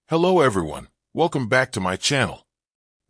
Hello everyone, welcome back to my channel.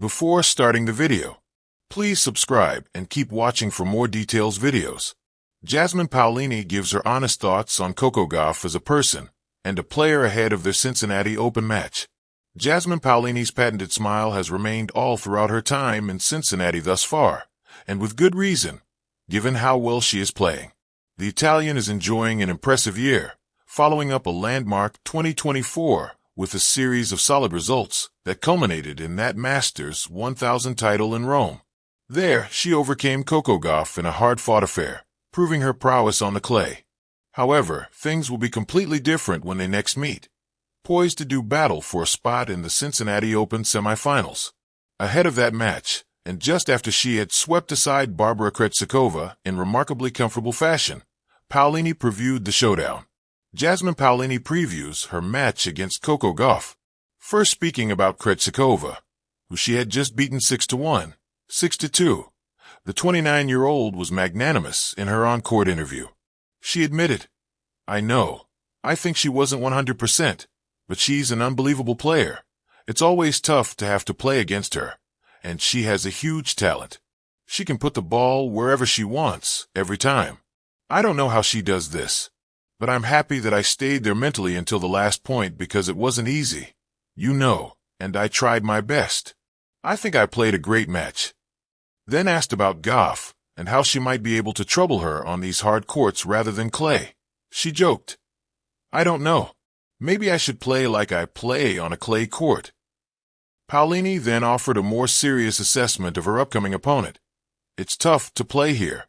Before starting the video, please subscribe and keep watching for more details videos. Jasmine Paolini gives her honest thoughts on Coco Gauff as a person and a player ahead of their Cincinnati Open match. Jasmine Paolini's patented smile has remained all throughout her time in Cincinnati thus far, and with good reason, given how well she is playing. The Italian is enjoying an impressive year, following up a landmark 2024 with a series of solid results that culminated in that Masters 1000 title in Rome. There, she overcame Coco Gauff in a hard-fought affair, proving her prowess on the clay. However, things will be completely different when they next meet, poised to do battle for a spot in the Cincinnati Open semifinals. Ahead of that match, and just after she had swept aside Barbara Krejcikova in remarkably comfortable fashion, Paolini previewed the showdown. Jasmine Paolini previews her match against Coco Gauff, first speaking about Krejcikova, who she had just beaten 6-1, 6-2. The 29-year-old was magnanimous in her on-court interview. She admitted, "I know, I think she wasn't 100%, but she's an unbelievable player. It's always tough to have to play against her, and she has a huge talent. She can put the ball wherever she wants, every time. I don't know how she does this, but I'm happy that I stayed there mentally until the last point because it wasn't easy, and I tried my best. I think I played a great match." Then asked about Gauff and how she might be able to trouble her on these hard courts rather than clay. She joked, "I don't know. Maybe I should play like I play on a clay court." Paolini then offered a more serious assessment of her upcoming opponent. "It's tough to play here.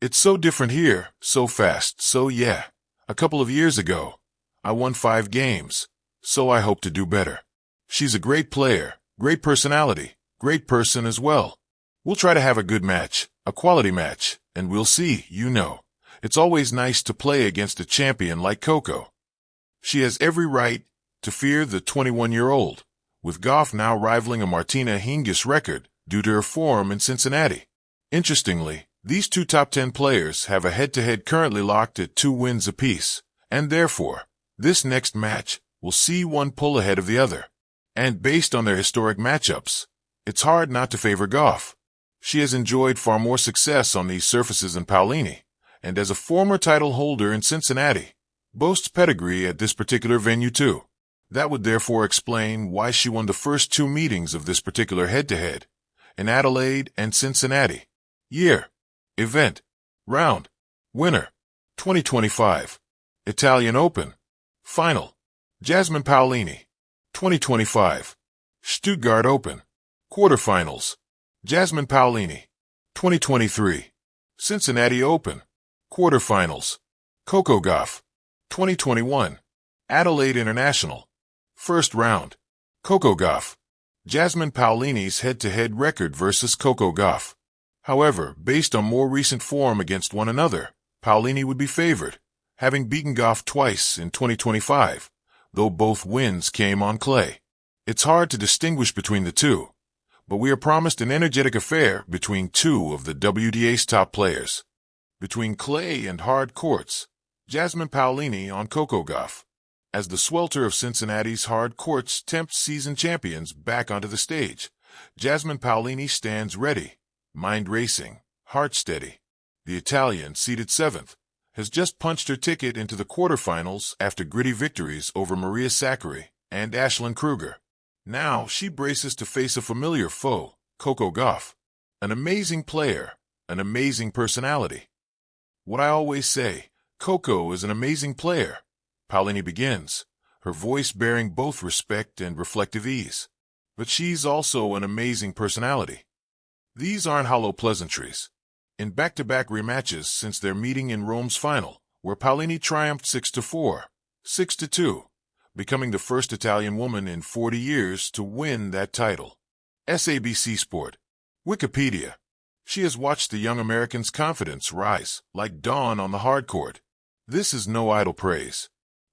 It's so different here, so fast, so yeah. A couple of years ago, I won 5 games, so I hope to do better. She's a great player, great personality, great person as well. We'll try to have a good match, a quality match, and we'll see, It's always nice to play against a champion like Coco. She has every right to fear the 21-year-old, with Gauff now rivaling a Martina Hingis record due to her form in Cincinnati. Interestingly, these two top 10 players have a head-to-head currently locked at 2 wins apiece, and therefore, this next match will see one pull ahead of the other. And based on their historic matchups, it's hard not to favor Gauff. She has enjoyed far more success on these surfaces than Paolini, and as a former title holder in Cincinnati, boasts pedigree at this particular venue too. That would therefore explain why she won the first 2 meetings of this particular head-to-head, in Adelaide and Cincinnati. Year, event, round, winner, 2025, Italian Open, final, Jasmine Paolini, 2025, Stuttgart Open, quarterfinals, Jasmine Paolini, 2023, Cincinnati Open, quarterfinals, Coco Gauff, 2021, Adelaide International, first round, Coco Gauff, Jasmine Paolini's head-to-head record versus Coco Gauff. However, based on more recent form against one another, Paolini would be favored, having beaten Gauff twice in 2025, though both wins came on clay. It's hard to distinguish between the two, but we are promised an energetic affair between 2 of the WDA's top players. Between clay and hard courts, Jasmine Paolini on Coco Gauff. As the swelter of Cincinnati's hard courts tempts seasoned champions back onto the stage, Jasmine Paolini stands ready, mind racing, heart steady. The Italian, seated 7th, has just punched her ticket into the quarterfinals after gritty victories over Maria Sakkari and Ashlyn Kruger. Now she braces to face a familiar foe, Coco Gauff. An amazing player, an amazing personality. What I always say, Coco is an amazing player. Paolini begins, her voice bearing both respect and reflective ease. But she's also an amazing personality. These aren't hollow pleasantries. In back-to-back rematches since their meeting in Rome's final, where Paolini triumphed 6-4, 6-2, becoming the first Italian woman in 40 years to win that title. SABC Sport. Wikipedia. She has watched the young American's confidence rise like dawn on the hard court. This is no idle praise.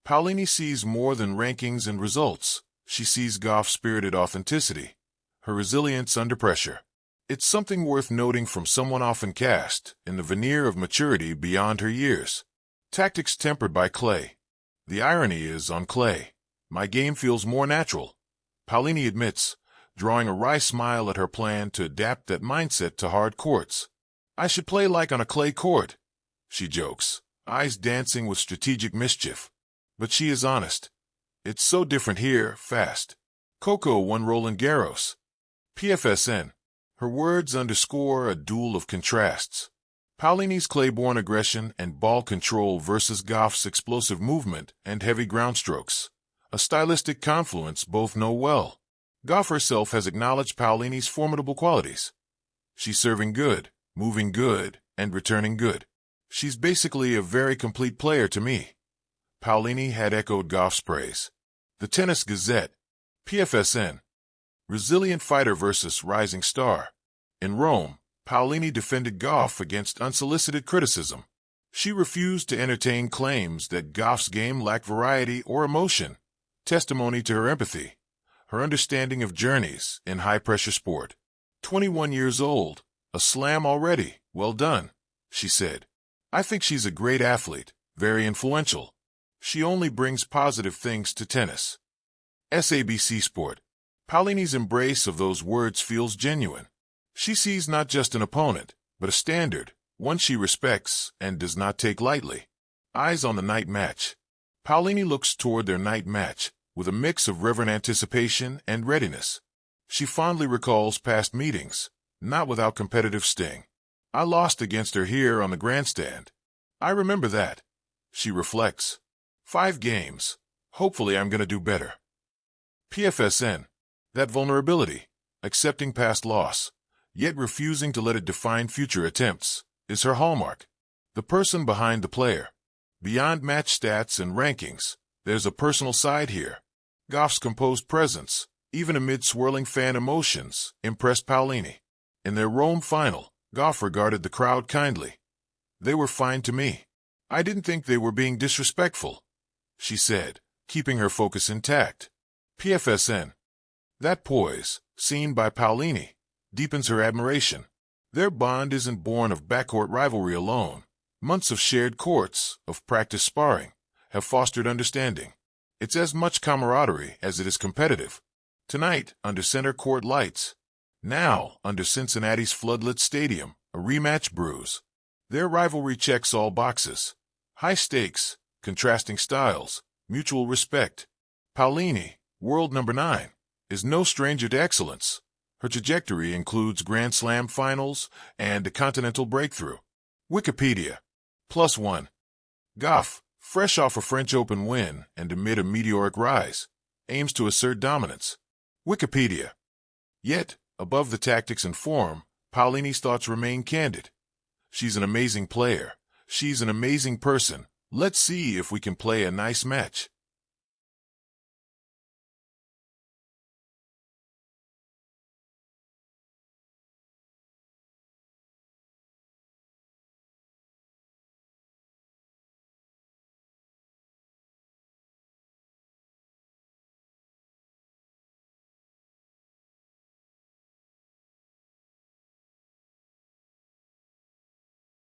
Paolini sees more than rankings and results. She sees Gauff's spirited authenticity, her resilience under pressure. It's something worth noting from someone often cast in the veneer of maturity beyond her years. Tactics tempered by clay. The irony is, on clay, my game feels more natural, Paolini admits, drawing a wry smile at her plan to adapt that mindset to hard courts. I should play like on a clay court, she jokes, eyes dancing with strategic mischief. But she is honest. It's so different here, fast. Coco won Roland Garros. PFSN. Her words underscore a duel of contrasts. Paolini's clay-born aggression and ball control versus Gauff's explosive movement and heavy ground strokes. A stylistic confluence both know well. Gauff herself has acknowledged Paolini's formidable qualities. She's serving good, moving good, and returning good. She's basically a very complete player to me. Paolini had echoed Gauff's praise. The Tennis Gazette. PFSN. Resilient fighter versus rising star. In Rome, Paolini defended Gauff against unsolicited criticism. She refused to entertain claims that Gauff's game lacked variety or emotion, testimony to her empathy, her understanding of journeys in high-pressure sport. 21 years old, a slam already, well done, she said. I think she's a great athlete, very influential. She only brings positive things to tennis. SABC Sport. Paolini's embrace of those words feels genuine. She sees not just an opponent, but a standard, one she respects and does not take lightly. Eyes on the night match. Paolini looks toward their night match with a mix of reverent anticipation and readiness. She fondly recalls past meetings, not without competitive sting. I lost against her here on the grandstand. I remember that. She reflects. 5 games. Hopefully I'm going to do better. PFSN. That vulnerability, accepting past loss, yet refusing to let it define future attempts, is her hallmark. The person behind the player. Beyond match stats and rankings, there's a personal side here. Gauff's composed presence, even amid swirling fan emotions, impressed Paolini. In their Rome final, Gauff regarded the crowd kindly. They were fine to me. I didn't think they were being disrespectful, she said, keeping her focus intact. PFSN. That poise, seen by Paolini, deepens her admiration. Their bond isn't born of backcourt rivalry alone. Months of shared courts, of practice sparring, have fostered understanding. It's as much camaraderie as it is competitive. Tonight, under center court lights. Now, under Cincinnati's floodlit stadium, a rematch brews. Their rivalry checks all boxes. High stakes, contrasting styles, mutual respect. Paolini, world number 9, is no stranger to excellence. Her trajectory includes Grand Slam finals and a continental breakthrough. Wikipedia. +1. Gauff, fresh off a French Open win and amid a meteoric rise, aims to assert dominance. Wikipedia. Yet, above the tactics and form, Paolini's thoughts remain candid. She's an amazing player. She's an amazing person. Let's see if we can play a nice match.